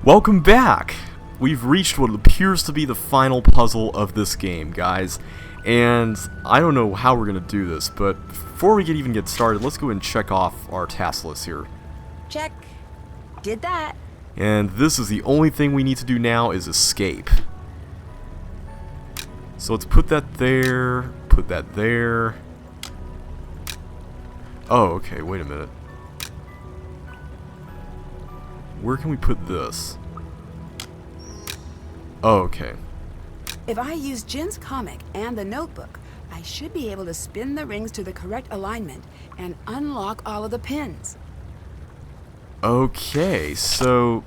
Welcome back! We've reached what appears to be the final puzzle of this game, guys. And I don't know how we're going to do this, but before we even get started, let's go and check off our task list here. Check. Did that. And this is the only thing we need to do now is escape. So let's put that there, put that there. Oh, okay, wait a minute. Where can we put this? Oh, okay. If I use Jin's comic and the notebook, I should be able to spin the rings to the correct alignment and unlock all of the pins. Okay, so...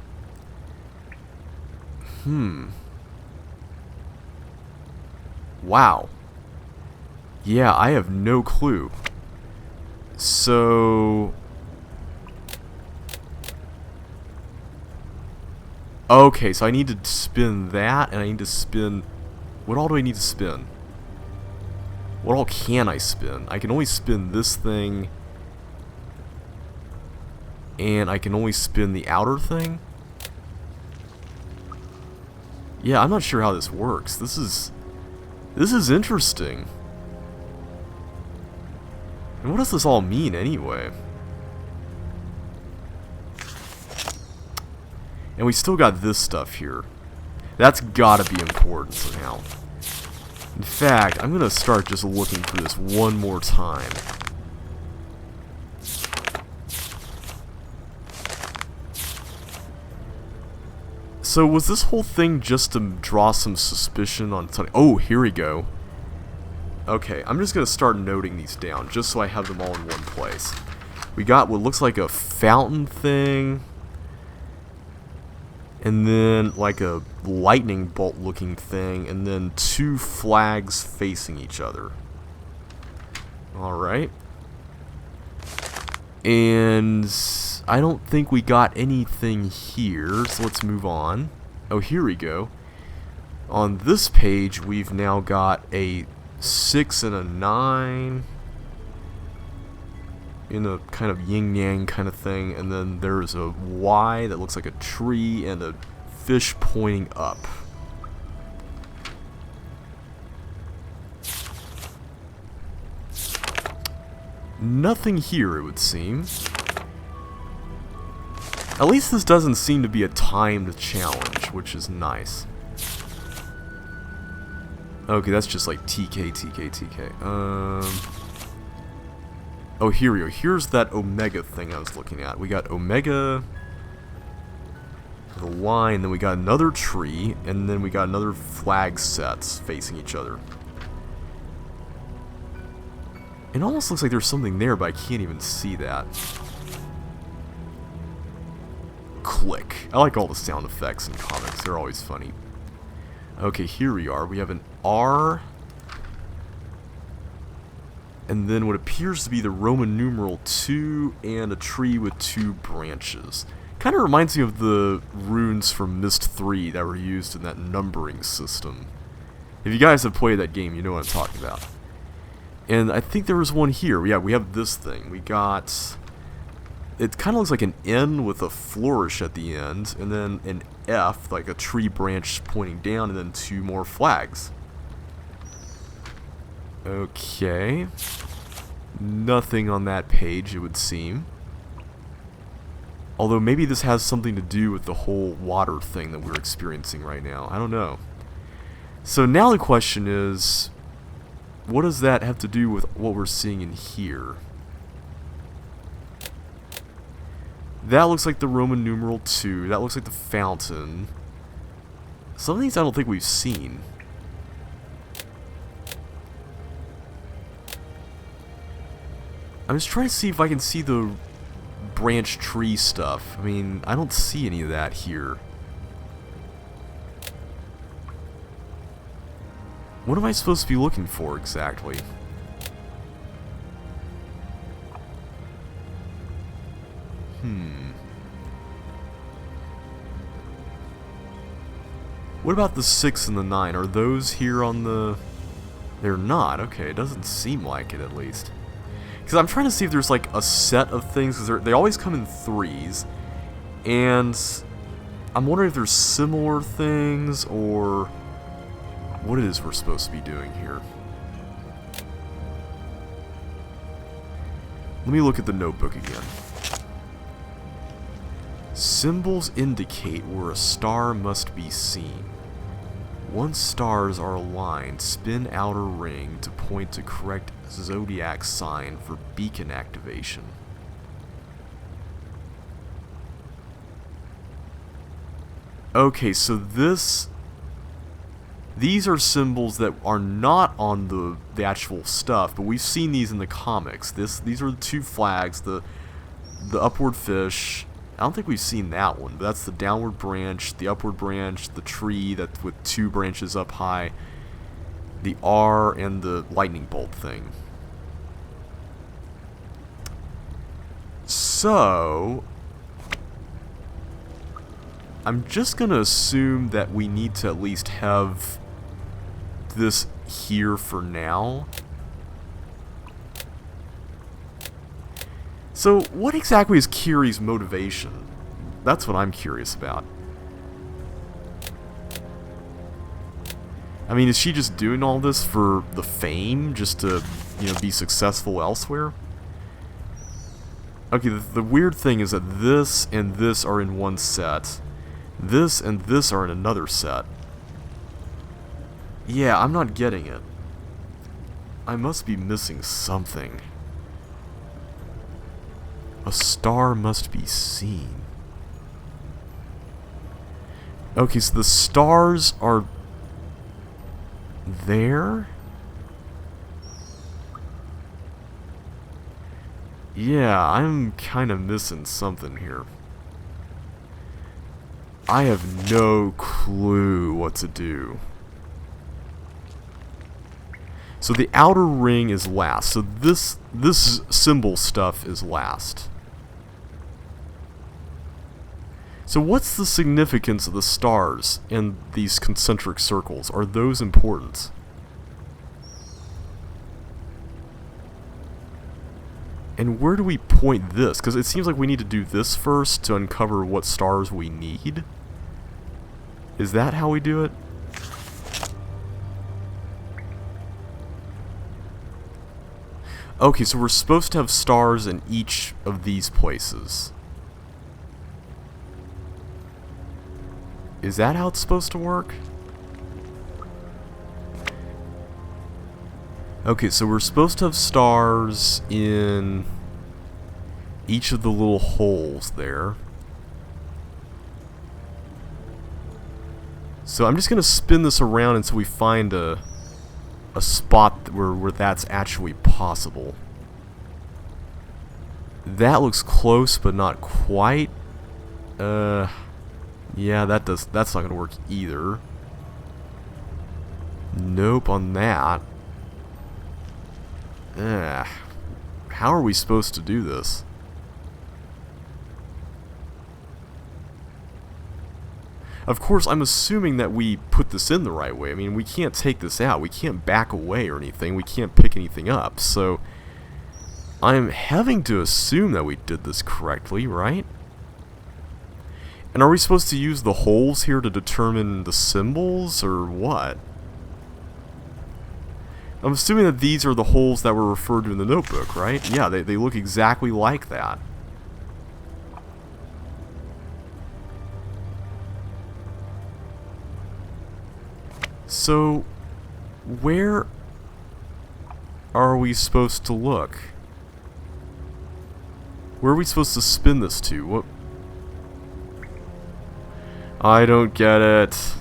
Wow. Yeah, I have no clue. So... Okay, so I need to spin that, and I need to spin... What all do I need to spin? What all can I spin? I can only spin this thing... And I can only spin the outer thing? Yeah, I'm not sure how this works. This is interesting. And what does this all mean anyway? And we still got this stuff here. That's gotta be important somehow. In fact, I'm gonna start just looking for this one more time. So was this whole thing just to draw some suspicion on Sonny? Oh, here we go. Okay, I'm just gonna start noting these down, just so I have them all in one place. We got what looks like a fountain thing. And then like a lightning bolt looking thing, and then two flags facing each other. Alright. And I don't think we got anything here, so let's move on. Oh, here we go. On this page, we've now got a 6 and a 9 in a kind of yin-yang kind of thing, and then there's a Y that looks like a tree and a fish pointing up. Nothing here, it would seem. At least this doesn't seem to be a timed challenge, which is nice. Okay, that's just like TK, TK, TK. Oh, here we go. Here's that Omega thing I was looking at. We got Omega, the line, then we got another tree, and then we got another flag sets facing each other. It almost looks like there's something there, but I can't even see that. Click. I like all the sound effects in comics. They're always funny. Okay, here we are. We have an R, and then what appears to be the Roman numeral 2 and a tree with 2 branches. Kind of reminds me of the runes from Myst 3 that were used in that numbering system. If you guys have played that game, you know what I'm talking about. And I think there was one here. Yeah, we have this thing. We got... It kind of looks like an N with a flourish at the end, and then an F, like a tree branch pointing down, and then 2 more flags. Okay. Nothing on that page, it would seem. Although maybe this has something to do with the whole water thing that we're experiencing right now. I don't know. So now the question is, what does that have to do with what we're seeing in here? That looks like the Roman numeral 2. That looks like the fountain. Some of these I don't think we've seen. I'm just trying to see if I can see the branch tree stuff. I mean, I don't see any of that here. What am I supposed to be looking for exactly? What about the 6 and the 9? Are those here on the... They're not. Okay, it doesn't seem like it at least. Because I'm trying to see if there's like a set of things, because they always come in threes. And I'm wondering if there's similar things, or what it is we're supposed to be doing here. Let me look at the notebook again. Symbols indicate where a star must be seen. Once stars are aligned, spin outer ring to point to correct zodiac sign for beacon activation. Okay, so these are symbols that are not on the actual stuff, but we've seen these in the comics. These are the two flags, the upward fish. I don't think we've seen that one, but that's the downward branch, the upward branch, the tree that with two branches up high, the R, and the lightning bolt thing. So I'm just gonna assume that we need to at least have this here for now. So, what exactly is Kiri's motivation? That's what I'm curious about. I mean, is she just doing all this for the fame, just to, you know, be successful elsewhere? Okay, the weird thing is that this and this are in one set. This and this are in another set. Yeah, I'm not getting it. I must be missing something. A star must be seen. Okay, so the stars are there? Yeah, I'm kind of missing something here. I have no clue what to do. So the outer ring is last. So this symbol stuff is last. So what's the significance of the stars in these concentric circles? Are those important? And where do we point this? Because it seems like we need to do this first to uncover what stars we need. Is that how we do it? Okay, so we're supposed to have stars in each of these places. Is that how it's supposed to work? Okay, so we're supposed to have stars in each of the little holes there. So I'm just going to spin this around until we find a spot where that's actually possible. That looks close, but not quite. Yeah, that's not going to work either. Nope on that. How are we supposed to do this? Of course, I'm assuming that we put this in the right way. I mean, we can't take this out. We can't back away or anything. We can't pick anything up. So, I'm having to assume that we did this correctly, right? And are we supposed to use the holes here to determine the symbols, or what? I'm assuming that these are the holes that were referred to in the notebook, right? Yeah, they look exactly like that. So, where are we supposed to look? Where are we supposed to spin this to? What? I don't get it.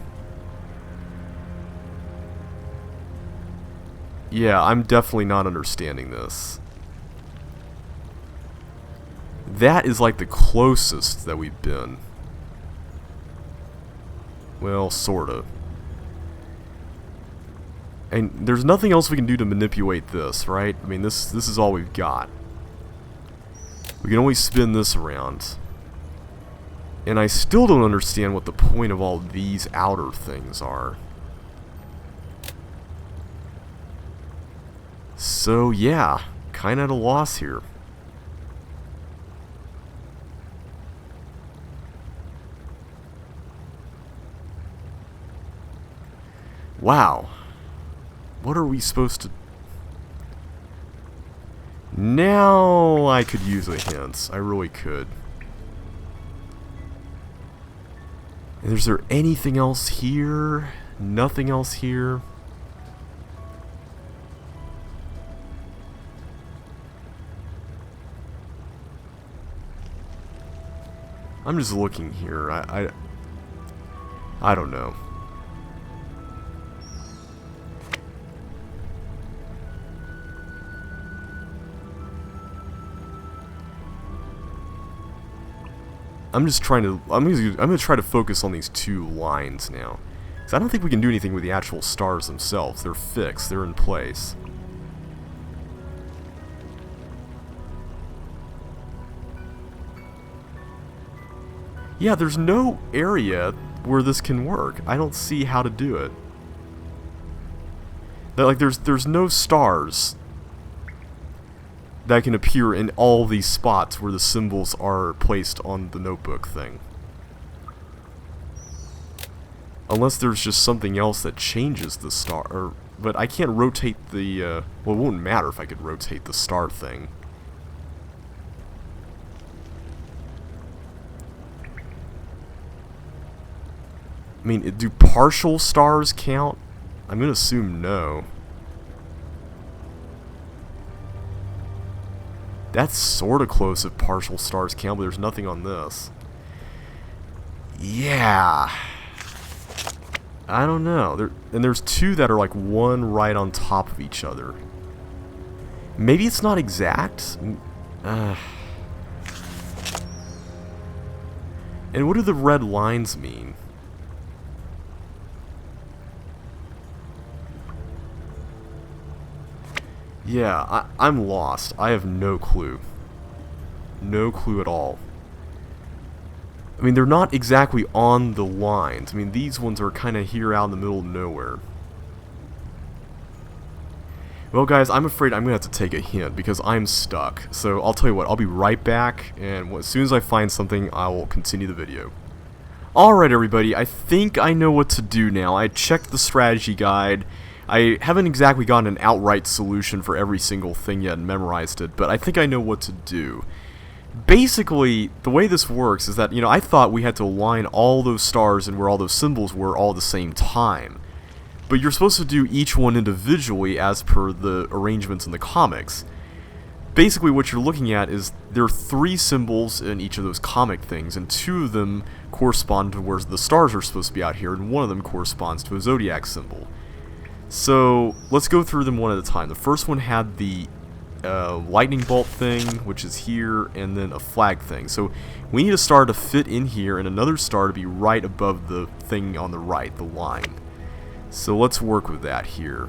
Yeah, I'm definitely not understanding this. That is like the closest that we've been. Well, sorta. And there's nothing else we can do to manipulate this, right? I mean, this is all we've got. We can only spin this around. And I still don't understand what the point of all these outer things are. So, yeah, kinda at a loss here. Wow. What are we supposed to... Now I could use a hint. I really could. And is there anything else here? Nothing else here. I'm just looking here. I don't know. I'm gonna try to focus on these two lines now. Because I don't think we can do anything with the actual stars themselves. They're fixed, they're in place. Yeah, there's no area where this can work. I don't see how to do it. Like there's no stars that can appear in all these spots where the symbols are placed on the notebook thing. Unless there's just something else that changes the star, but I can't rotate the, well, it wouldn't matter if I could rotate the star thing. I mean, do partial stars count? I'm gonna assume no. That's sorta close if partial stars count, but there's nothing on this. Yeah. I don't know. There's two that are like one right on top of each other. Maybe it's not exact? And what do the red lines mean? Yeah, I'm lost. I have no clue. No clue at all. I mean, they're not exactly on the lines. I mean, these ones are kind of here out in the middle of nowhere. Well, guys, I'm afraid I'm going to have to take a hint because I'm stuck. So, I'll tell you what, I'll be right back, and as soon as I find something, I will continue the video. Alright, everybody, I think I know what to do now. I checked the strategy guide. I haven't exactly gotten an outright solution for every single thing yet and memorized it, but I think I know what to do. Basically, the way this works is that, I thought we had to align all those stars and where all those symbols were all at the same time. But you're supposed to do each one individually as per the arrangements in the comics. Basically, what you're looking at is there are 3 symbols in each of those comic things, and 2 of them correspond to where the stars are supposed to be out here, and 1 of them corresponds to a zodiac symbol. So, let's go through them one at a time. The first one had the lightning bolt thing, which is here, and then a flag thing. So, we need a star to fit in here, and another star to be right above the thing on the right, the line. So, let's work with that here.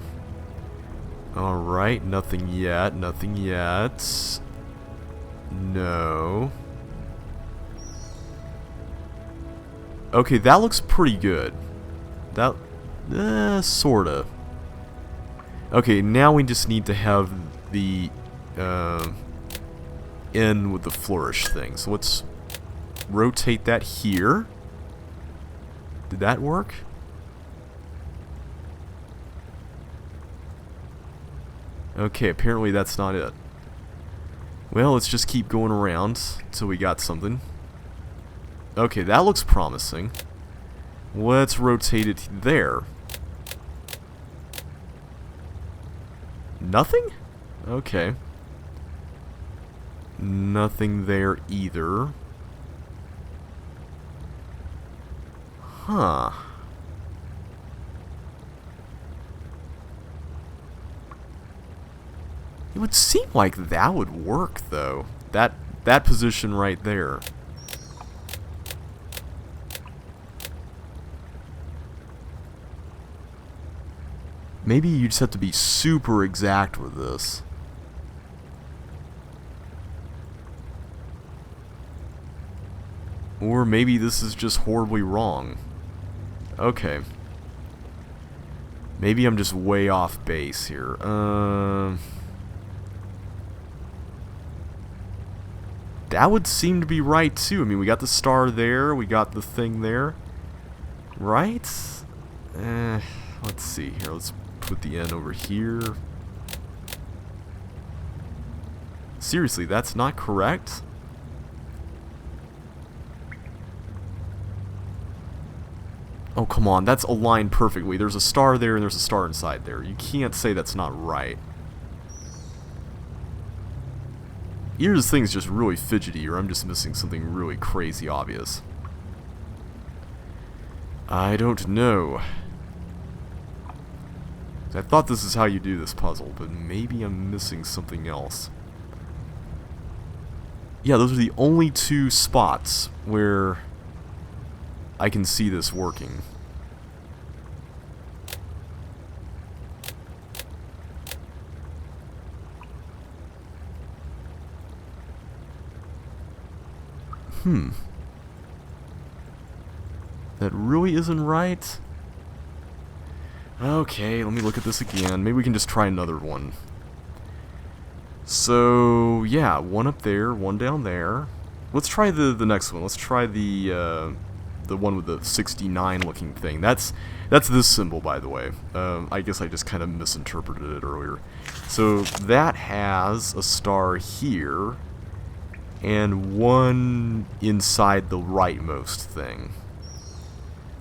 Alright, nothing yet, nothing yet. No. Okay, that looks pretty good. That, sorta. Okay, now we just need to have the N with the flourish thing. So let's rotate that here. Did that work? Okay, apparently that's not it. Well, let's just keep going around until we got something. Okay, that looks promising. Let's rotate it there. Nothing? Okay. Nothing there either. Huh. It would seem like that would work, though. That position right there. Maybe you just have to be super exact with this. Or maybe this is just horribly wrong. Okay. Maybe I'm just way off base here. That would seem to be right, too. I mean, we got the star there, we got the thing there. Right? Let's see here. Let's put the N over here. Seriously, that's not correct? Oh, come on. That's aligned perfectly. There's a star there and there's a star inside there. You can't say that's not right. Either this thing's just really fidgety or I'm just missing something really crazy obvious. I don't know. I thought this is how you do this puzzle, but maybe I'm missing something else. Yeah, those are the only two spots where I can see this working. That really isn't right. Okay, let me look at this again. Maybe we can just try another one. So, yeah, one up there, one down there. Let's try the next one. Let's try the one with the 69 looking thing. That's this symbol, by the way. I guess I just kind of misinterpreted it earlier. So that has a star here and one inside the rightmost thing.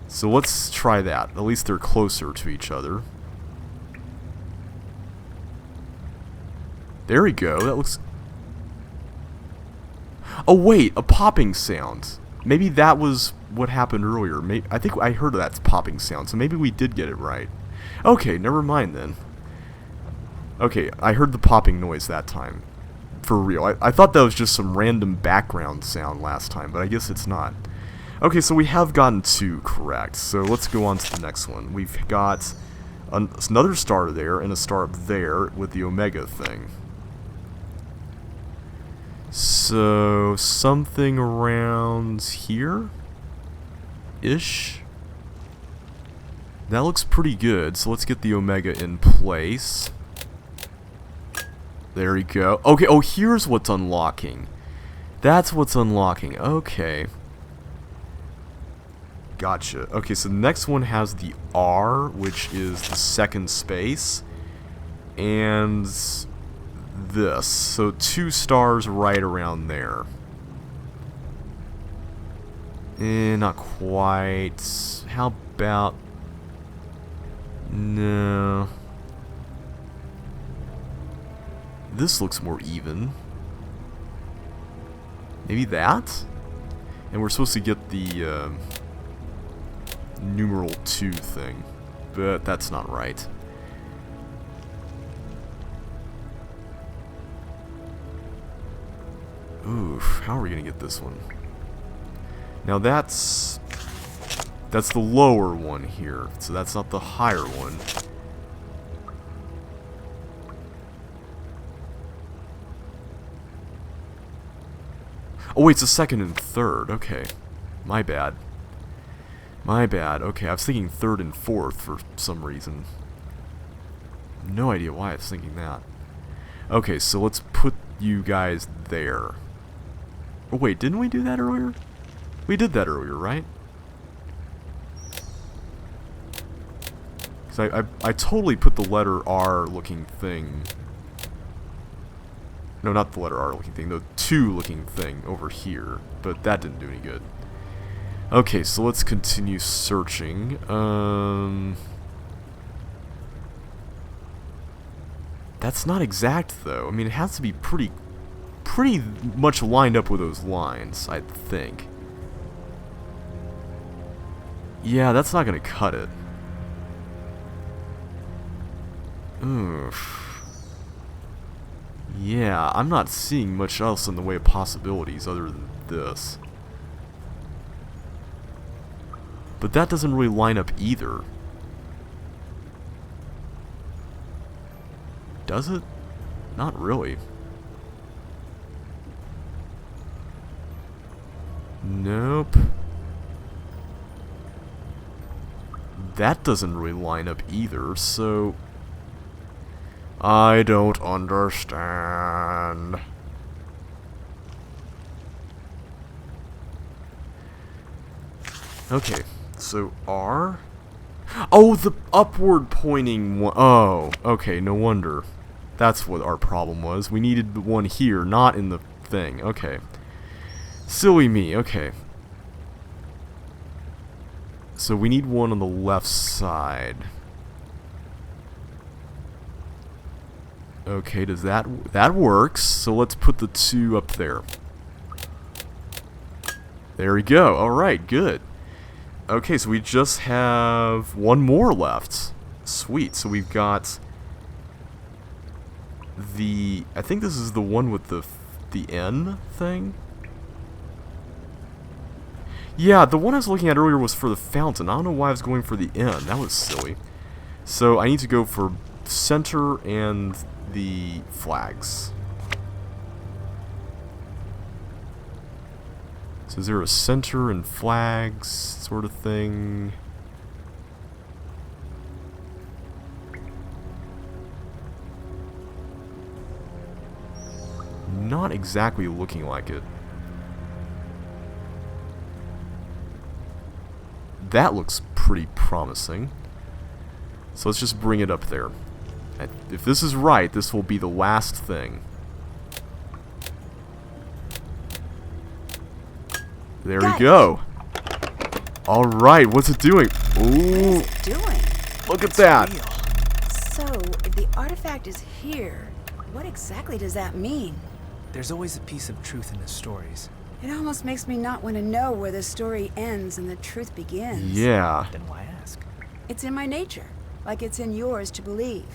So let's try that. At least they're closer to each other. There we go. That looks... Oh wait, a popping sound. Maybe that was what happened earlier. I think I heard that popping sound, so maybe we did get it right. Okay, never mind then. Okay, I heard the popping noise that time. For real. I thought that was just some random background sound last time, but I guess it's not. Okay, so we have gotten two correct. So let's go on to the next one. We've got another star there and a star up there with the omega thing. So something around here-ish. That looks pretty good. So let's get the omega in place. There we go. Okay, oh, here's what's unlocking. That's what's unlocking. Okay. Gotcha. Okay, so the next one has the R, which is the second space, and this. So 2 stars right around there. Not quite. How about... No. This looks more even. Maybe that? And we're supposed to get the... numeral 2 thing, but that's not right. Oof, how are we gonna get this one? Now that's the lower one here, so that's not the higher one. Oh wait, it's the second and third, okay. My bad. My bad. Okay, I was thinking third and fourth for some reason. No idea why I was thinking that. Okay, so let's put you guys there. Oh wait, didn't we do that earlier? We did that earlier, right? Because I totally put the letter R looking thing... No, not the letter R looking thing, the 2 looking thing over here. But that didn't do any good. Okay, so let's continue searching. That's not exact, though. I mean, it has to be pretty much lined up with those lines, I think. Yeah, that's not gonna cut it. Oof. Yeah, I'm not seeing much else in the way of possibilities other than this. But that doesn't really line up either. Does it? Not really. Nope. That doesn't really line up either, so... I don't understand. Okay, so R... Oh, the upward pointing one. Oh, okay, no wonder. That's what our problem was. We needed the one here, not in the thing. Okay. Silly me, okay. So we need one on the left side. Okay, does that works? So let's put the 2 up there. There we go. Alright, good. Okay, so we just have one more left. Sweet. So we've got the... I think this is the one with the N thing? Yeah, the one I was looking at earlier was for the fountain. I don't know why I was going for the N. That was silly. So I need to go for center and the flags. So is there a center and flags sort of thing? Not exactly looking like it. That looks pretty promising. So let's just bring it up there. If this is right, this will be the last thing. There we go. Alright, what's it doing? Ooh. What is it doing? Look at that. So, if the artifact is here, what exactly does that mean? There's always a piece of truth in the stories. It almost makes me not want to know where the story ends and the truth begins. Yeah. Then why ask? It's in my nature, like it's in yours to believe.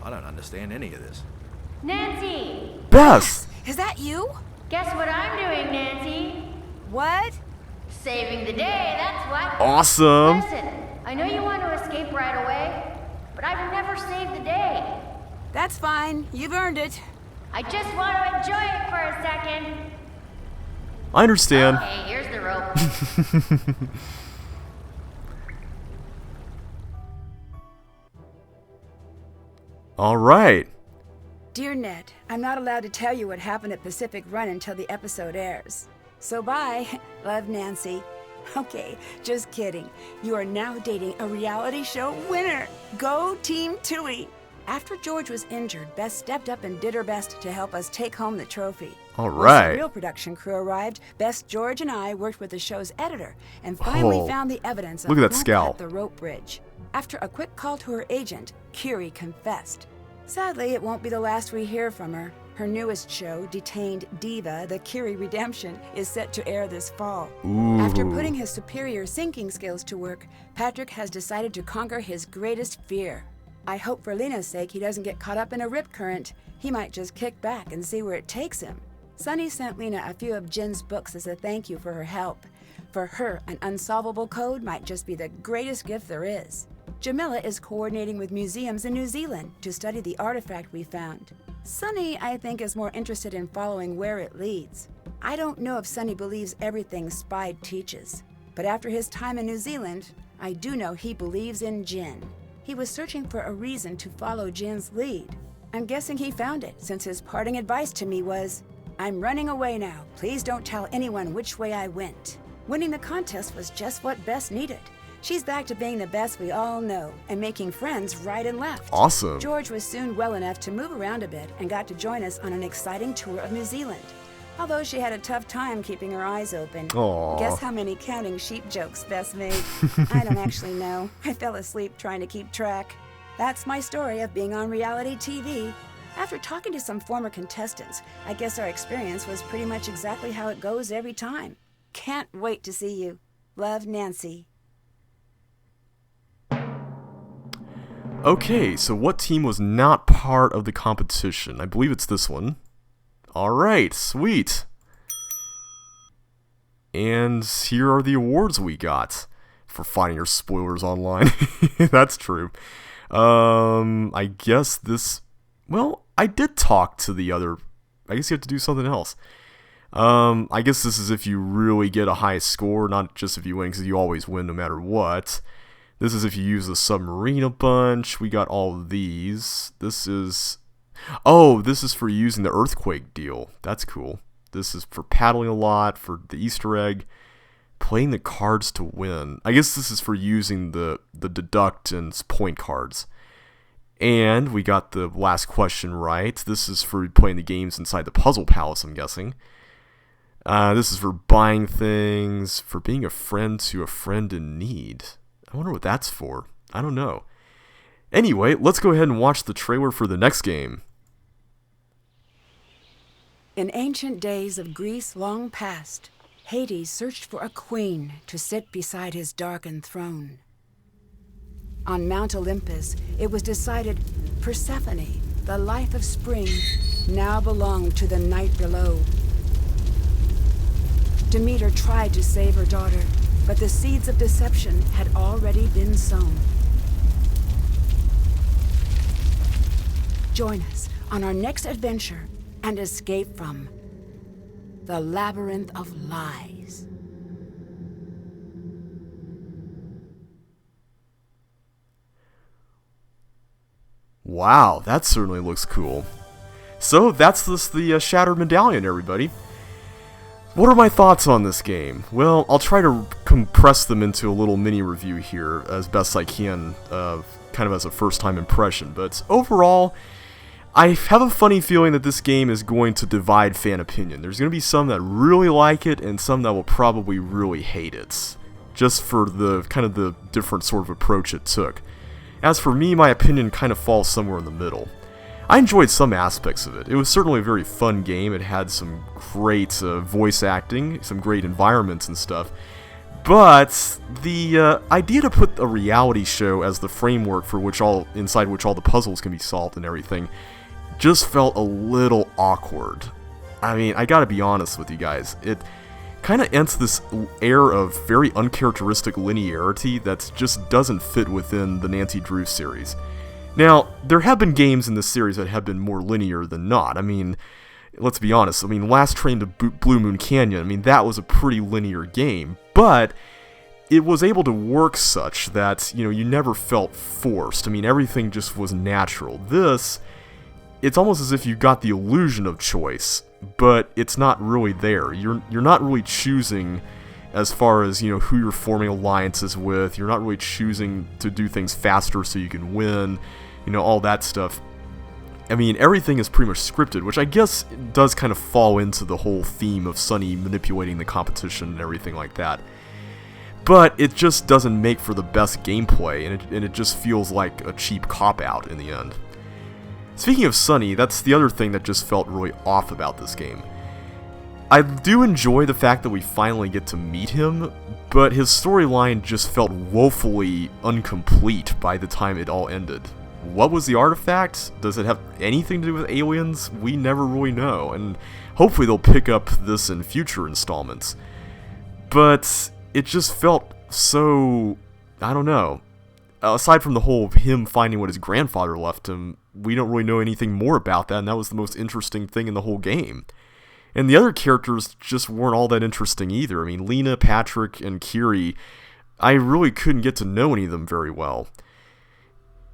I don't understand any of this. Nancy! Bess! Is that you? Guess what I'm doing, Nancy? What? Saving the day, that's what. Awesome! Listen, I know you want to escape right away, but I've never saved the day. That's fine. You've earned it. I just want to enjoy it for a second. I understand. Okay, here's the rope. Alright. Dear Ned, I'm not allowed to tell you what happened at Pacific Run until the episode airs. So bye. Love, Nancy. Okay, just kidding. You are now dating a reality show winner. Go Team Tui. After George was injured, Bess stepped up and did her best to help us take home the trophy. All Once right. the real production crew arrived, Bess, George, and I worked with the show's editor and finally Oh, found the evidence of look at that who scowl. cut the rope bridge. After a quick call to her agent, Curie confessed. Sadly, it won't be the last we hear from her. Her newest show, Detained Diva, The Curie Redemption, is set to air this fall. Ooh. After putting his superior sinking skills to work, Patrick has decided to conquer his greatest fear. I hope for Lena's sake he doesn't get caught up in a rip current. He might just kick back and see where it takes him. Sonny sent Lena a few of Jin's books as a thank you for her help. For her, an unsolvable code might just be the greatest gift there is. Jamila is coordinating with museums in New Zealand to study the artifact we found. Sonny, I think, is more interested in following where it leads. I don't know if Sonny believes everything Spide teaches, but after his time in New Zealand, I do know he believes in Jin. He was searching for a reason to follow Jin's lead. I'm guessing he found it, since his parting advice to me was, "I'm running away now. Please don't tell anyone which way I went." Winning the contest was just what Bess needed. She's back to being the best we all know and making friends right and left. Awesome. George was soon well enough to move around a bit and got to join us on an exciting tour of New Zealand. Although she had a tough time keeping her eyes open. Aw. Guess how many counting sheep jokes Bess made? I don't actually know. I fell asleep trying to keep track. That's my story of being on reality TV. After talking to some former contestants, I guess our experience was pretty much exactly how it goes every time. Can't wait to see you. Love, Nancy. Okay, so what team was not part of the competition? I believe it's this one. Alright, sweet. And here are the awards we got for finding your spoilers online. That's true. I guess this... Well, I did talk to the other... I guess you have to do something else. I guess this is if you really get a high score, not just if you win, because you always win no matter what. This is if you use the submarine a bunch. We got all of these. This is... Oh, this is for using the earthquake deal. That's cool. This is for paddling a lot, for the Easter egg. Playing the cards to win. I guess this is for using the deduct and point cards. And we got the last question right. This is for playing the games inside the puzzle palace, I'm guessing. This is for buying things, for being a friend to a friend in need. I wonder what that's for. I don't know. Anyway, let's go ahead and watch the trailer for the next game. In ancient days of Greece long past, Hades searched for a queen to sit beside his darkened throne. On Mount Olympus, it was decided Persephone, the life of spring, now belonged to the night below. Demeter tried to save her daughter, but the seeds of deception had already been sown. Join us on our next adventure and escape from the Labyrinth of Lies. Wow, that certainly looks cool. So that's the Shattered Medallion, everybody. What are my thoughts on this game? Well, I'll try to compress them into a little mini review here as best I can, kind of as a first-time impression. But overall, I have a funny feeling that this game is going to divide fan opinion. There's going to be some that really like it and some that will probably really hate it, just for the kind of the different sort of approach it took. As for me, my opinion kind of falls somewhere in the middle. I enjoyed some aspects of it. It was certainly a very fun game. It had some great voice acting, some great environments and stuff. But the idea to put a reality show as the framework for inside which all the puzzles can be solved and everything just felt a little awkward. I mean, I gotta be honest with you guys. It kind of ends this air of very uncharacteristic linearity that just doesn't fit within the Nancy Drew series. Now, there have been games in this series that have been more linear than not. I mean, let's be honest. I mean, Last Train to Blue Moon Canyon, I mean, that was a pretty linear game, but it was able to work such that, you know, you never felt forced. I mean, everything just was natural. This, it's almost as if you got the illusion of choice, but it's not really there. You're not really choosing as far as, you know, who you're forming alliances with. You're not really choosing to do things faster so you can win, you know, all that stuff. I mean, everything is pretty much scripted, which I guess does kind of fall into the whole theme of Sonny manipulating the competition and everything like that. But it just doesn't make for the best gameplay, and it just feels like a cheap cop-out in the end. Speaking of Sonny, that's the other thing that just felt really off about this game. I do enjoy the fact that we finally get to meet him, but his storyline just felt woefully incomplete by the time it all ended. What was the artifact? Does it have anything to do with aliens? We never really know, and hopefully they'll pick up this in future installments. But it just felt so, I don't know. Aside from the whole him finding what his grandfather left him, we don't really know anything more about that, and that was the most interesting thing in the whole game. And the other characters just weren't all that interesting either. I mean, Lena, Patrick, and Kiri, I really couldn't get to know any of them very well.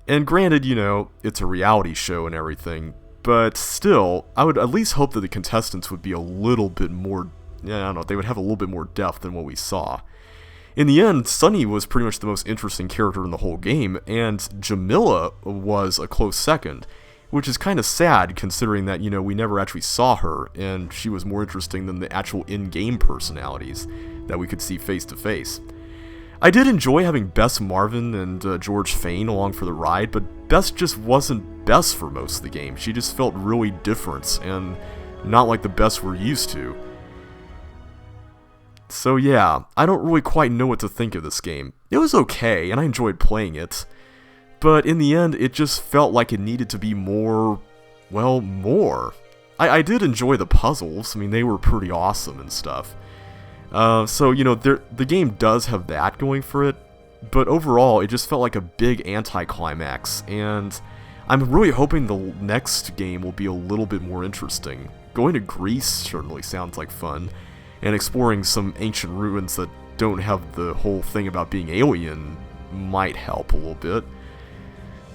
And granted, you know, it's a reality show and everything, but still, I would at least hope that the contestants would be a little bit more, I don't know, they would have a little bit more depth than what we saw. In the end, Sonny was pretty much the most interesting character in the whole game, and Jamila was a close second, which is kind of sad considering that, you know, we never actually saw her, and she was more interesting than the actual in-game personalities that we could see face to face. I did enjoy having Bess Marvin and George Fain along for the ride, but Bess just wasn't Bess for most of the game. She just felt really different, and not like the Bess we're used to. So yeah, I don't really quite know what to think of this game. It was okay, and I enjoyed playing it, but in the end, it just felt like it needed to be more, well, more. I did enjoy the puzzles. I mean, they were pretty awesome and stuff. So, you know, the game does have that going for it, but overall, it just felt like a big anticlimax, and I'm really hoping the next game will be a little bit more interesting. Going to Greece certainly sounds like fun, and exploring some ancient ruins that don't have the whole thing about being alien might help a little bit.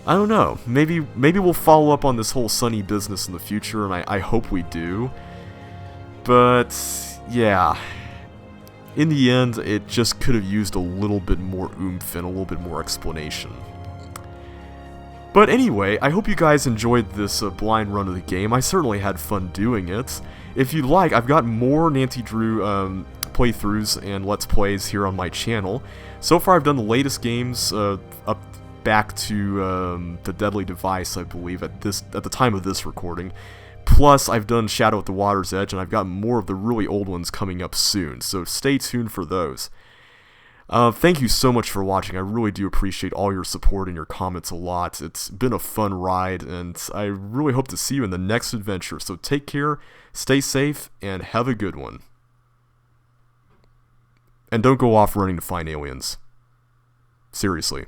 I don't know, maybe we'll follow up on this whole Sonny business in the future, and I hope we do. But, yeah. in the end, it just could have used a little bit more oomph and a little bit more explanation. But anyway, I hope you guys enjoyed this blind run of the game. I certainly had fun doing it. If you'd like, I've got more Nancy Drew playthroughs and Let's Plays here on my channel. So far I've done the latest games up back to the Deadly Device, I believe, at the time of this recording. Plus, I've done Shadow at the Water's Edge, and I've got more of the really old ones coming up soon, so stay tuned for those. Thank you so much for watching. I really do appreciate all your support and your comments a lot. It's been a fun ride, and I really hope to see you in the next adventure. So take care, stay safe, and have a good one. And don't go off running to find aliens. Seriously.